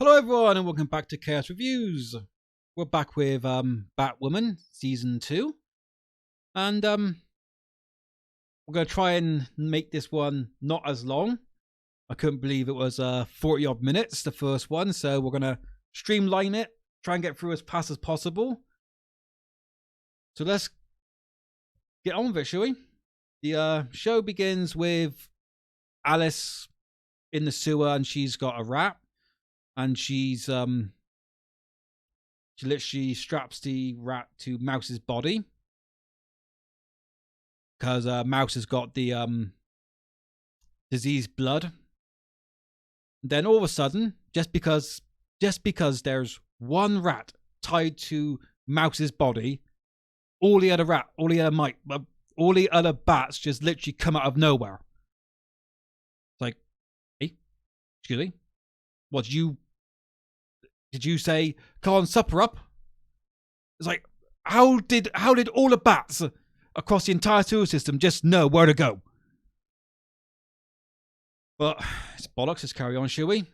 Hello everyone and welcome back to Chaos Reviews. We're back with Batwoman Season 2. And we're going to try and make this one not as long. I couldn't believe it was 40 odd minutes, the first one. So we're going to streamline it, try and get through as fast as possible. So let's get on with it, shall we? The show begins with Alice in the sewer and she's got a rat. And she literally straps the rat to Mouse's body because Mouse has got the diseased blood. Then all of a sudden, just because there's one rat tied to Mouse's body, all the other bats just literally come out of nowhere. It's like, hey, excuse me, what did you say, come on, supper up? It's like, how did all the bats across the entire sewer system just know where to go? But it's bollocks, let's carry on, shall we?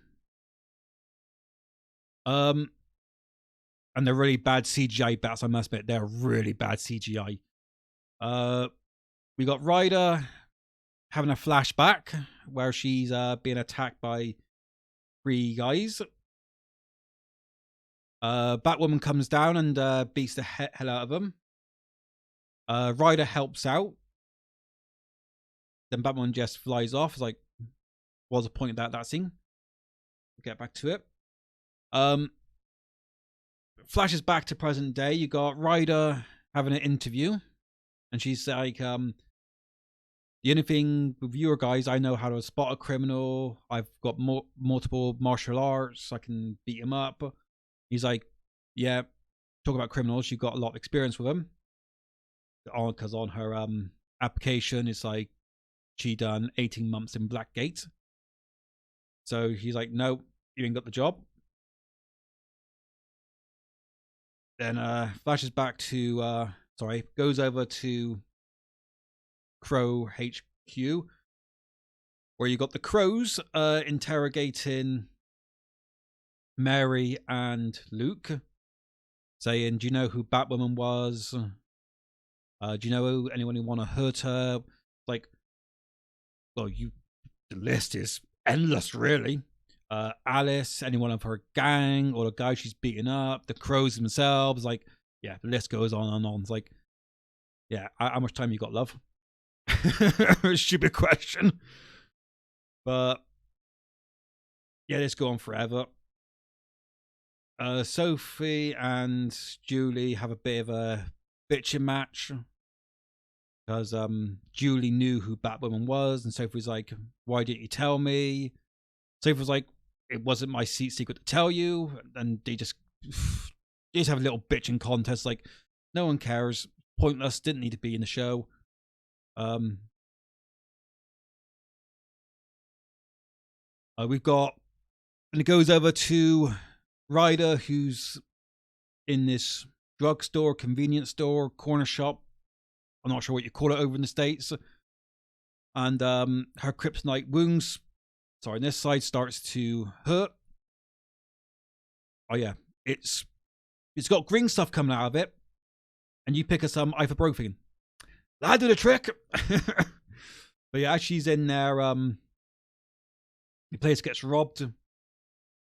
And they're really bad CGI bats, I must admit. They're really bad CGI. We got Ryder having a flashback where she's being attacked by 3 guys. Batwoman comes down and beats the hell out of them. Ryder helps out. Then Batwoman just flies off. It's like, what's the point of that scene? We'll get back to it. Flashes back to present day. You got Ryder having an interview. And she's like, the only thing with your guys, I know how to spot a criminal. I've got multiple martial arts. I can beat him up. He's like, yeah, talk about criminals. You've got a lot of experience with them. Because on her application, it's like she done 18 months in Blackgate. So he's like, no, you ain't got the job. Then flashes back to, goes over to Crow HQ, where you got the Crows interrogating Mary and Luke, saying, do you know who Batwoman was? Do you know anyone who want to hurt her? Like, well, the list is endless, really. Alice, anyone of her gang, or the guy she's beating up, the Crows themselves. Like, yeah, the list goes on and on. It's like, yeah, how much time you got, love? Stupid question. But yeah, let's go on forever. Sophie and Julie have a bit of a bitching match because Julie knew who Batwoman was, and Sophie was like, why didn't you tell me? Sophie was like, it wasn't my secret to tell you. And they just have a little bitching contest, like, no one cares, pointless, didn't need to be in the show. We've got, and it goes over to Ryder, who's in this drugstore, convenience store, corner shop. I'm not sure what you call it over in the States. And her kryptonite wounds, on this side, starts to hurt. Oh yeah, it's got green stuff coming out of it. And you pick her some ibuprofen. That'll do the trick. But yeah, as she's in there, the place gets robbed.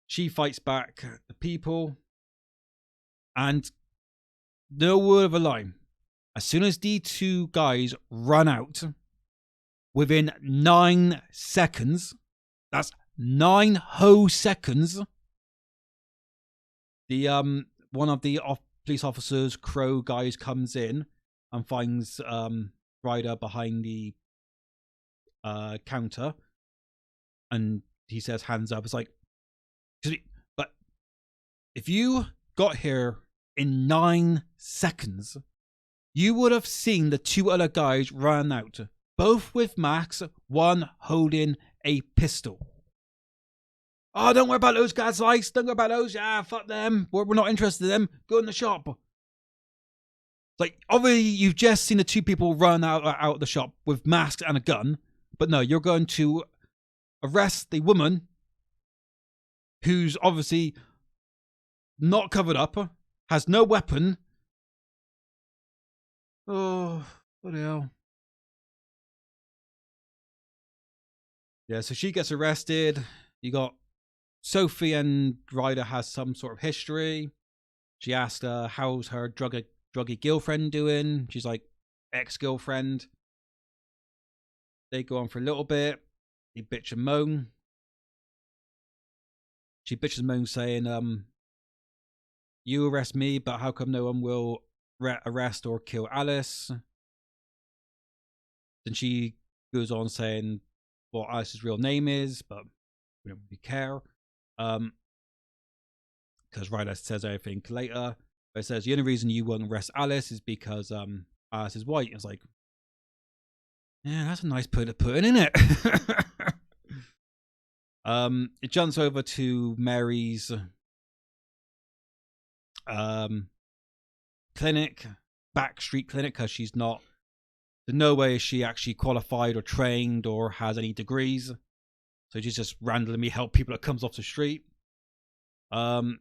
She fights back the people. And no word of a lie. As soon as the 2 guys run out, within 9 seconds, that's 9 whole seconds, the one of the police officers, Crow guys, comes in and finds Ryder behind the counter, and he says, hands up. It's like, but if you got here in 9 seconds, you would have seen the 2 other guys run out, both with masks, one holding a pistol. Oh, don't worry about those guys' lights. Don't worry about those. Yeah, fuck them. We're not interested in them. Go in the shop. Like, obviously, you've just seen the 2 people run out of the shop with masks and a gun. But no, you're going to arrest the woman who's obviously not covered up, has no weapon. Oh, what the hell? Yeah, so she gets arrested. You got Sophie and Ryder has some sort of history. She asked her, how's her druggy girlfriend doing? She's like, ex-girlfriend. They go on for a little bit. They bitch and moan. She bitches and moans saying, you arrest me, but how come no one will arrest or kill Alice? Then she goes on saying what Alice's real name is, but we don't really care. Because Ryder says everything later. But it says the only reason you won't arrest Alice is because Alice is white. It's like, yeah, that's a nice put in, isn't it? It jumps over to Mary's clinic, back street clinic, because she's not. There's no way is she actually qualified or trained or has any degrees. So she's just randomly help people that comes off the street. They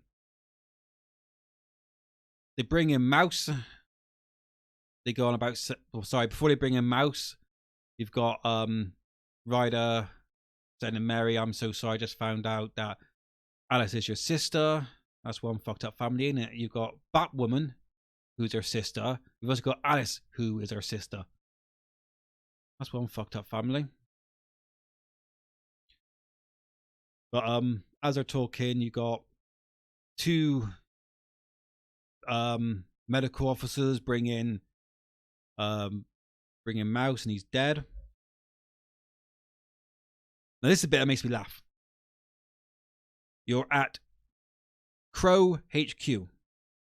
bring in Mouse. They go on about. Before they bring in Mouse, you've got Ryder saying to Mary, "I'm so sorry. I just found out that Alice is your sister. That's one fucked up family, isn't it? You've got Batwoman, who's her sister. You've also got Alice, who is her sister. That's one fucked up family." But as they're talking, you got two medical officers bring in Mouse, and he's dead. Now this is a bit that makes me laugh. You're at Crow HQ,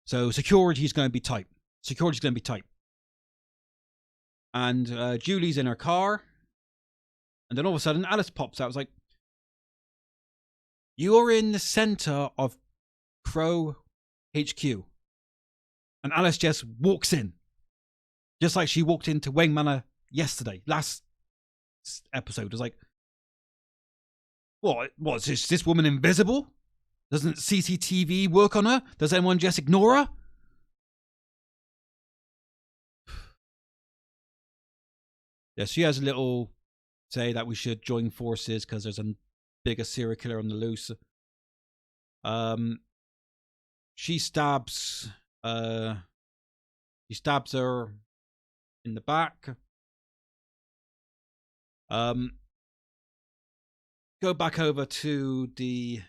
so security's going to be tight. And Julie's in her car, and then all of a sudden Alice pops out. It's like, you're in the center of Crow HQ, and Alice just walks in, just like she walked into Wayne Manor yesterday, last episode. It's like, what is this woman invisible? Doesn't CCTV work on her? Does anyone just ignore her? Yeah, she has a little say that we should join forces because there's a bigger serial killer on the loose. She stabs her in the back. Go back over to the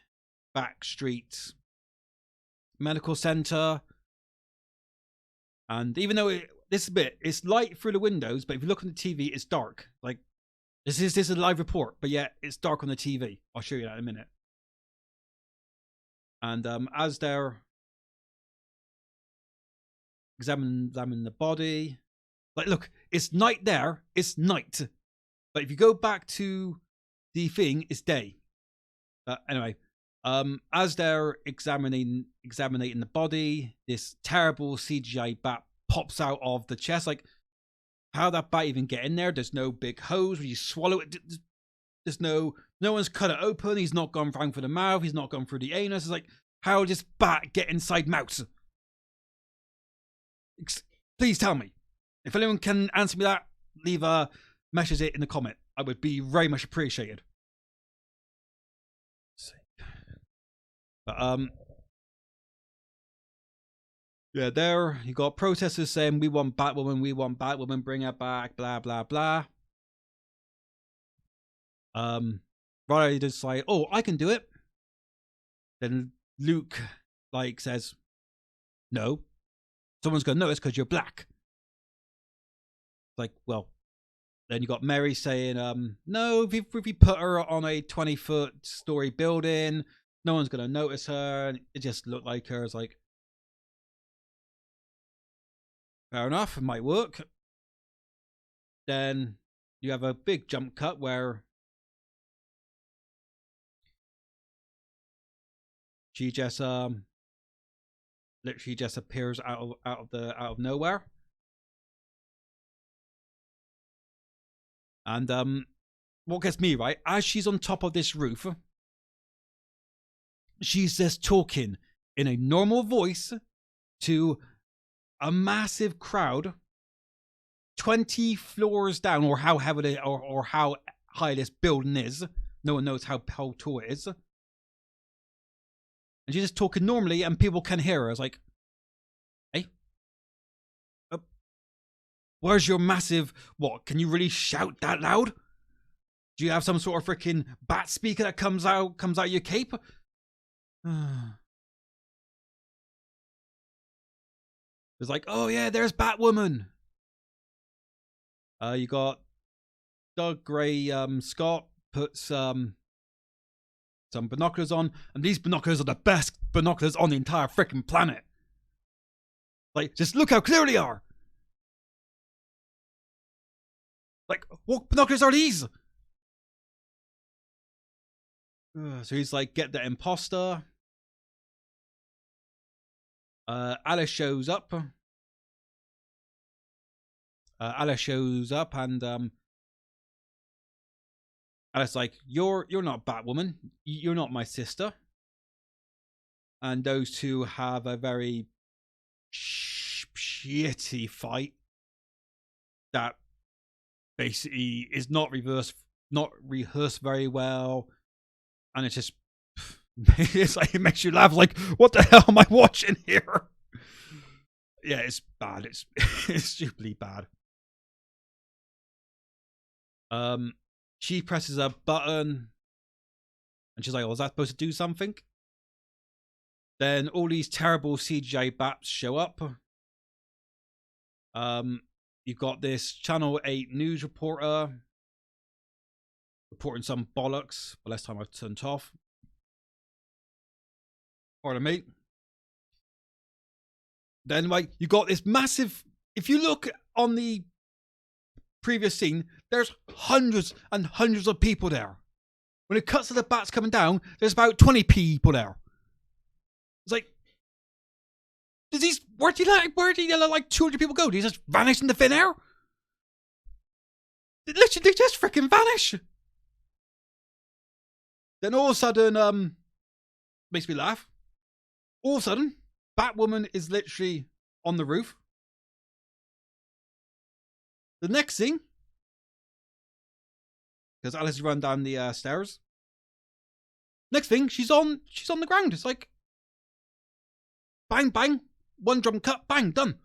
back street medical center, and even though it's light through the windows, but if you look on the TV, it's dark. Like, this is a live report, but yet it's dark on the TV. I'll show you that in a minute. And as they're examining the body, like, look, it's night there. It's night, but if you go back to the thing, it's day. Anyway, as they're examining the body, this terrible CGI bat pops out of the chest. Like, how that bat even get in there? There's no big hose where you swallow it. There's no one's cut it open. He's not gone through the mouth. He's not gone through the anus. It's like, how does this bat get inside Mouse? Please tell me. If anyone can answer me that, leave a message it in the comment. I would be very much appreciated. But yeah, there you got protesters saying we want Batwoman, bring her back, blah blah blah. Riley just like, oh, I can do it. Then Luke says, no, someone's gonna notice because you're black. Like, well, then you got Mary saying, no, if you put her on a 20-foot story building, no one's gonna notice her. And it just looked like her. It's like, fair enough, it might work. Then you have a big jump cut where she just literally just appears out of nowhere. And what gets me, right, as she's on top of this roof, she's just talking in a normal voice to a massive crowd 20 floors down, or how heavy it, or how high this building is. No one knows how tall it is. And she's just talking normally, and people can hear her. It's like, hey, where's your massive, what, can you really shout that loud? Do you have some sort of freaking bat speaker that comes out your cape? It's like, oh yeah, there's Batwoman. You got Doug Gray Scott puts some binoculars on, and these binoculars are the best binoculars on the entire freaking planet. Like, just look how clear they are. Like, what binoculars are these? So he's like, get the imposter. Alice shows up. And Alice like, you're not Batwoman. You're not my sister. And those two have a very shitty fight that basically is not rehearsed very well, and it's just it's like, it makes you laugh. Like, what the hell am I watching here? Yeah, it's bad. It's stupidly bad. She presses a button, and she's like, "Oh, is that supposed to do something?" Then all these terrible CGI bats show up. You've got this Channel 8 news reporter reporting some bollocks. But last time I turned off. Pardon me. Then, like, you got this massive. If you look on the previous scene, there's hundreds and hundreds of people there. When it cuts to the bats coming down, there's about 20 people there. It's like, where did like 200 people go? Did he just vanish in the thin air? Literally, they just freaking vanish. Then all of a sudden, makes me laugh. All of a sudden, Batwoman is literally on the roof. The next thing, because Alice run down the stairs. Next thing, she's on the ground. It's like, bang, bang, one drum cut, bang, done.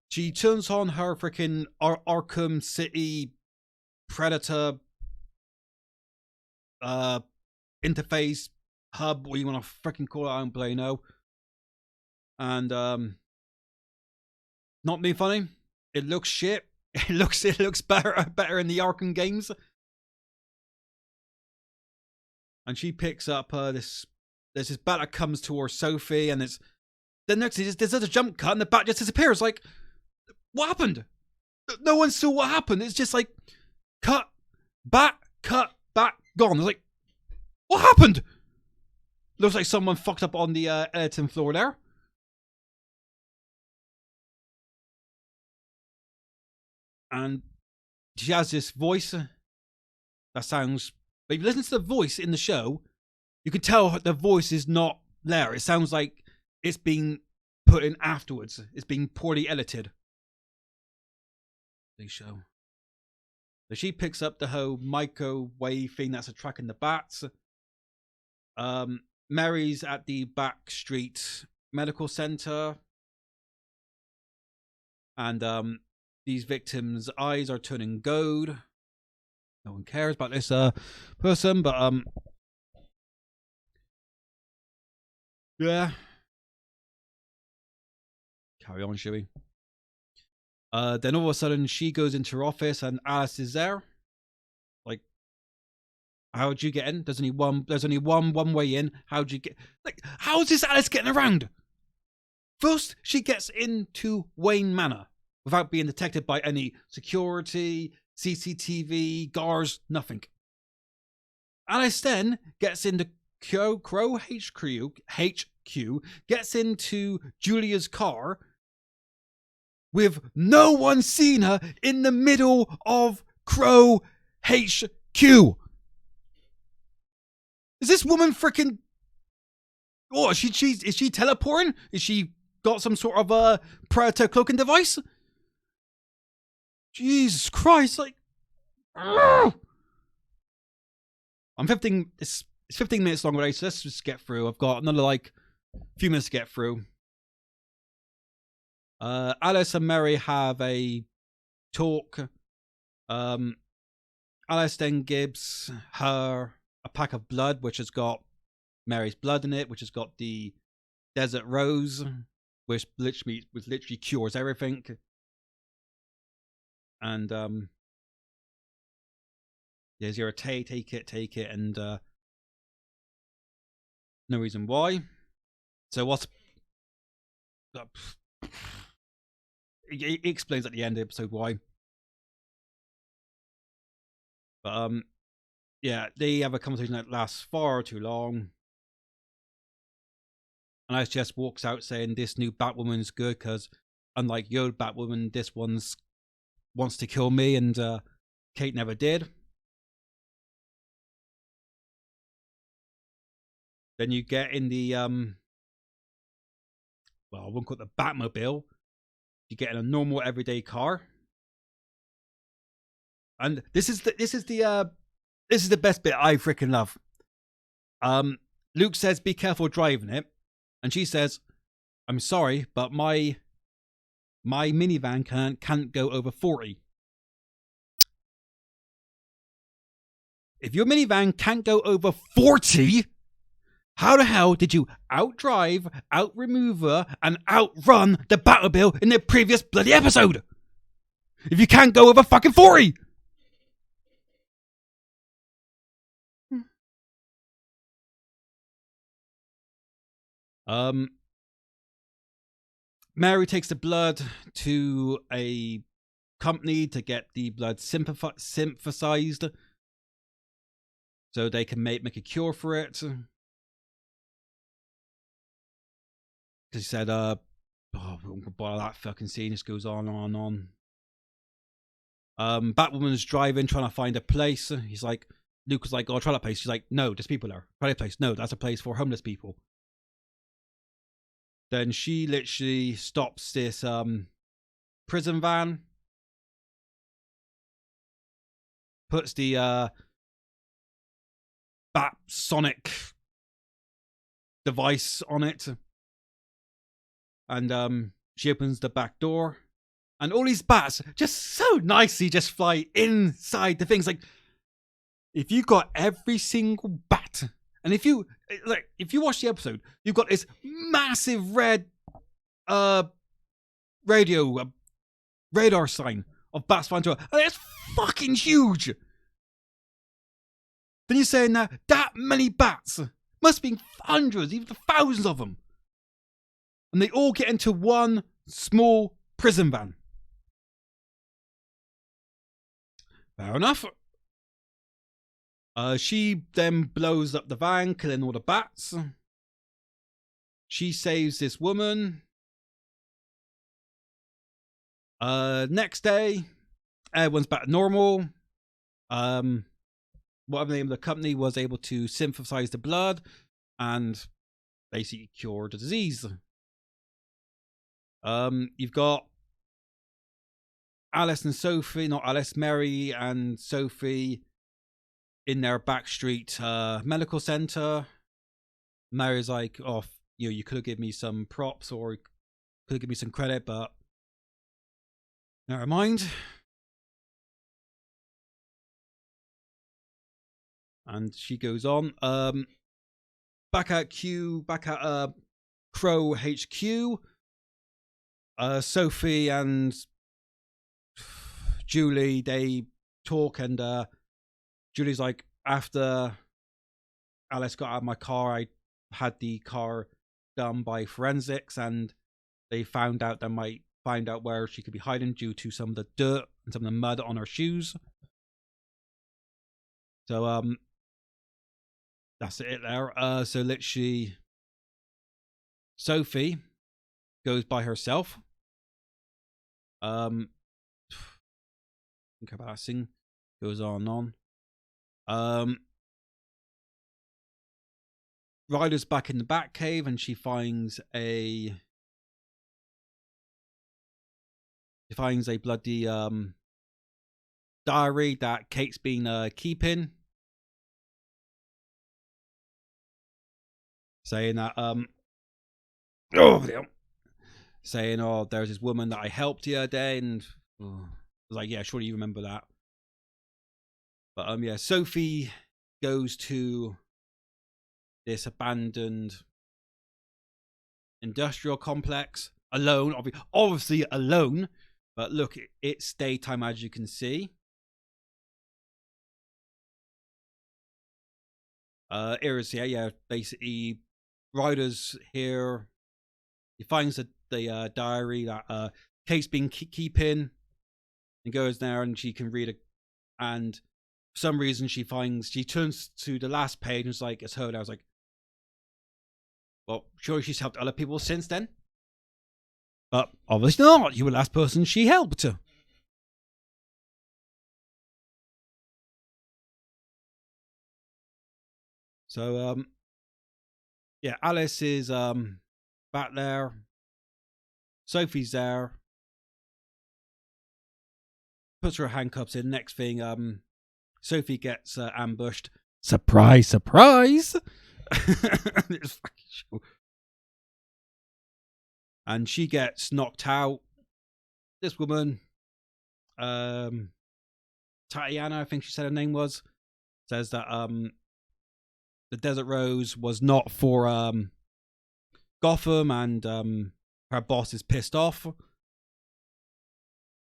She turns on her freaking Arkham City Predator interface hub, what you want to freaking call it, I don't bloody know. And not being funny, it looks shit. It looks better in the Arkham games. And she picks up there's this bat that comes towards Sophie, and the next thing is there's a jump cut, and the bat just disappears. Like, what happened? No one saw what happened. It's just like, cut, bat, gone. It's like, what happened? Looks like someone fucked up on the editing floor there. And she has this voice that sounds... But if you listen to the voice in the show, you can tell the voice is not there. It sounds like it's being put in afterwards. It's being poorly edited. The show. So she picks up the whole microwave thing that's attracting the bats. Mary's at the back street medical center. And these victims' eyes are turning gold. No one cares about this person, but yeah. Carry on, shall we? Then all of a sudden she goes into her office and Alice is there. Like, how'd you get in? There's only one way in. How'd you get, like, how is this Alice getting around? First, she gets into Wayne Manor without being detected by any security, CCTV, guards, nothing. Alice then gets into Crow HQ, gets into Julia's car with no one seeing her in the middle of Crow HQ. Is this woman freaking? Oh, is she teleporting? Is she got some sort of a predator cloaking device? Jesus Christ! Like, I'm 15. It's 15 minutes long already, so let's just get through. I've got another like few minutes to get through. Alice and Mary have a talk. Alice then gives her a pack of blood, which has got Mary's blood in it, which has got the desert rose, which literally cures everything. And there's your take it, and no reason why. So what's it explains at the end of the episode why. But yeah, they have a conversation that lasts far too long. And Alice just walks out saying this new Batwoman's good because, unlike your Batwoman, this one's wants to kill me, and Kate never did. Then you get in the well, I won't call it the Batmobile. You get in a normal everyday car, and this is the best bit I freaking love. Luke says, "Be careful driving it," and she says, "I'm sorry, but my minivan can't go over 40. If your minivan can't go over 40, how the hell did you outdrive, outmaneuver, and outrun the Batmobile in the previous bloody episode? If you can't go over fucking 40!" Mary takes the blood to a company to get the blood synthesized so they can make a cure for it. Because he said, oh, by that fucking scene, this goes on and on. Batwoman's driving, trying to find a place. He's like, Luke was like, "Oh, try that place." She's like, "No, there's people there. Try that place." "No, that's a place for homeless people." Then she literally stops this prison van, puts the Bat Sonic device on it, and she opens the back door, and all these bats just so nicely just fly inside the things. Like, if you got every single bat, and if you watch the episode, you've got this massive red radar sign of bats flying through, and it's fucking huge. Then you're saying that many bats must be hundreds, even thousands of them, and they all get into one small prison van. Fair enough. She then blows up the van, killing all the bats. She saves this woman. Next day, everyone's back to normal. Whatever the name of the company was able to synthesize the blood and basically cure the disease. You've got Mary and Sophie in their backstreet medical center. Mary's like, "Oh, you could have given me some props or could have given me some credit, but never mind." And she goes on. Back at Crow HQ. Sophie and Julie, they talk, and Julie's like, "After Alice got out of my car, I had the car done by forensics, and they found out they might find out where she could be hiding due to some of the dirt and some of the mud on her shoes." So that's it there. So literally, Sophie goes by herself. Think about that scene. Goes on. Ryder's back in the Batcave and she finds a bloody diary that Kate's been keeping, saying that saying, oh, there's this woman that I helped the other day, and I was like, yeah, surely you remember that. But yeah, Sophie goes to this abandoned industrial complex alone, obviously alone. But look, it's daytime, as you can see. Iris, yeah, basically, Ryder's here. He finds the diary that Kate's been keeping, and goes there, and she can read it. And for some reason, she turns to the last page, and it's like, it's her. And I was like, well, surely she's helped other people since then. But obviously not. You were the last person she helped. So, yeah, Alice is back there. Sophie's there. Puts her handcuffs in. Next thing, Sophie gets ambushed. Surprise, surprise! It's fucking show. And she gets knocked out. This woman, Tatiana, I think she said her name was, says that the Desert Rose was not for Gotham, and her boss is pissed off.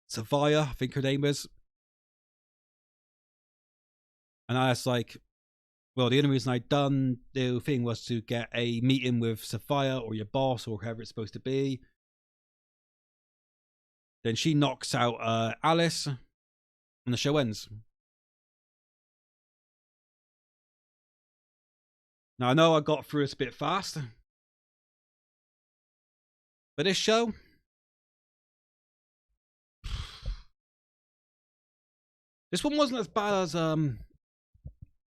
Savia, I think her name is. And I was like, well, the only reason I done the thing was to get a meeting with Savia or your boss or whoever it's supposed to be. Then she knocks out Alice, and the show ends. Now, I know I got through this a bit fast, but this show, this one wasn't as bad as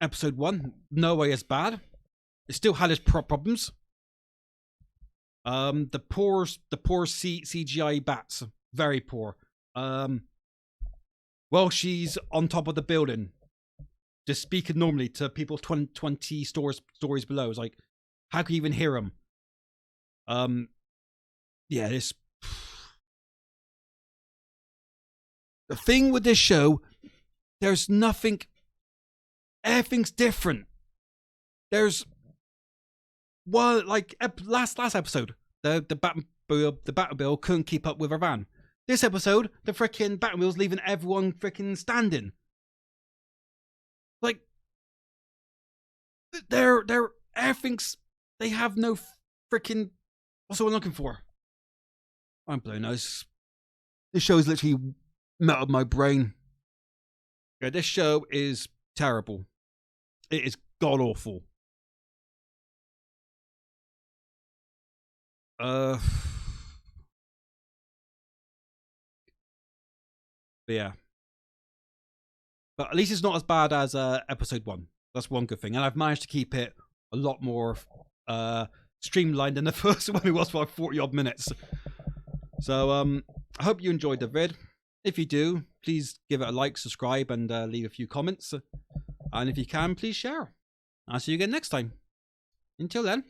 episode 1. No way as bad. It still had its problems. The poor CGI bats, very poor. Well, she's on top of the building, just speaking normally to people 20 stories below. It's like, how can you even hear them? Yeah, this. The thing with this show, there's nothing. Everything's different. There's one, like last episode, the Batmobile couldn't keep up with her van. This episode, the freaking Batmobile's leaving everyone freaking standing. Like, they're everything's. They have no freaking. What's what I'm looking for? I'm blown nose. This show is literally melted my brain. Yeah, this show is terrible. It is god awful. But yeah. But at least it's not as bad as episode 1. That's one good thing. And I've managed to keep it a lot more streamlined than the first one. It was for like 40 odd minutes. So I hope you enjoyed the vid. If you do, please give it a like, subscribe, and leave a few comments. And if you can, please share. I'll see you again next time. Until then.